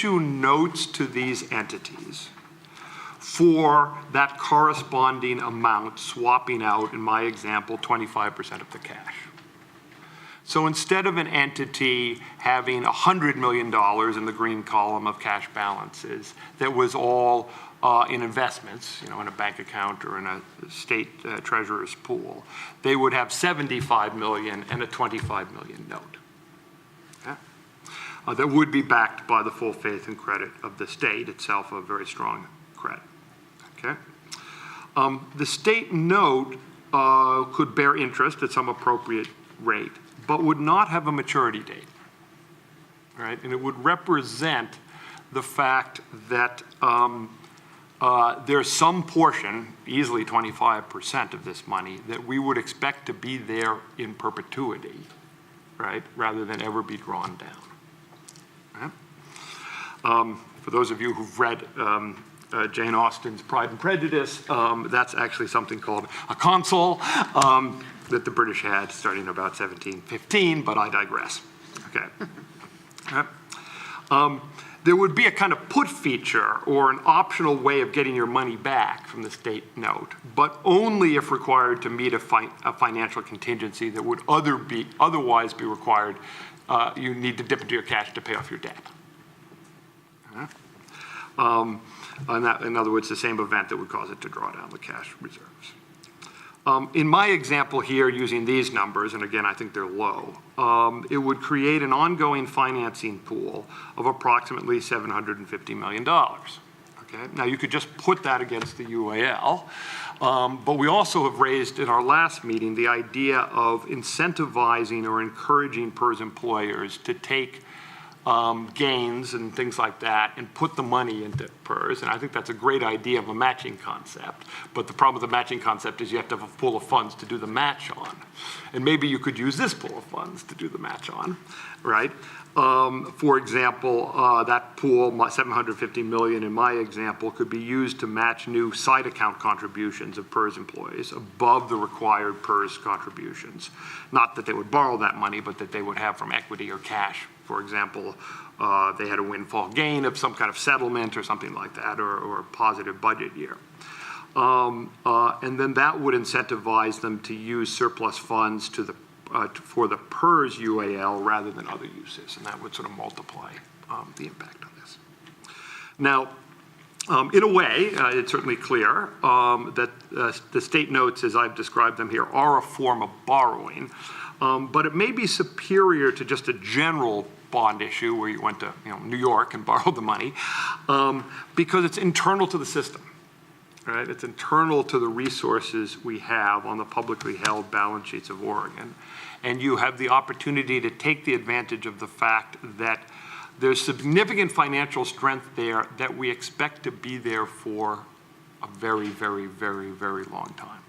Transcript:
issue notes to these entities for that corresponding amount, swapping out, in my example, 25% of the cash. So instead of an entity having $100 million in the green column of cash balances that was all in investments, in a bank account or in a state treasurer's pool, they would have $75 million and a $25 million note. Okay? That would be backed by the full faith and credit of the state, itself a very strong credit. Okay? The state note could bear interest at some appropriate rate, but would not have a maturity date, right? And it would represent the fact that there's some portion, easily 25% of this money, that we would expect to be there in perpetuity, right, rather than ever be drawn down. Right? For those of you who've read Jane Austen's Pride and Prejudice, that's actually something called a consul that the British had starting about 1715, but I digress. Okay. There would be a kind of put feature or an optional way of getting your money back from the state note, but only if required to meet a financial contingency that would otherwise be required. You need to dip into your cash to pay off your debt. And that, in other words, the same event that would cause it to draw down the cash reserves. In my example here, using these numbers, and again, I think they're low, it would create an ongoing financing pool of approximately $750 million. Okay? Now, you could just put that against the UAL, but we also have raised in our last meeting the idea of incentivizing or encouraging PERS employers to take gains and things like that and put the money into PERS. And I think that's a great idea of a matching concept. But the problem with the matching concept is you have to have a pool of funds to do the match on. And maybe you could use this pool of funds to do the match on, right? For example, that pool, $750 million in my example, could be used to match new side account contributions of PERS employees above the required PERS contributions. Not that they would borrow that money, but that they would have from equity or cash. For example, they had a windfall gain of some kind of settlement or something like that, or a positive budget year. And then that would incentivize them to use surplus funds for the PERS UAL rather than other uses, and that would sort of multiply the impact on this. Now, in a way, it's certainly clear that the state notes, as I've described them here, are a form of borrowing, but it may be superior to just a general bond issue where you went to New York and borrowed the money, because it's internal to the system. Right? It's internal to the resources we have on the publicly held balance sheets of Oregon. And you have the opportunity to take the advantage of the fact that there's significant financial strength there that we expect to be there for a very, very, very, very long time.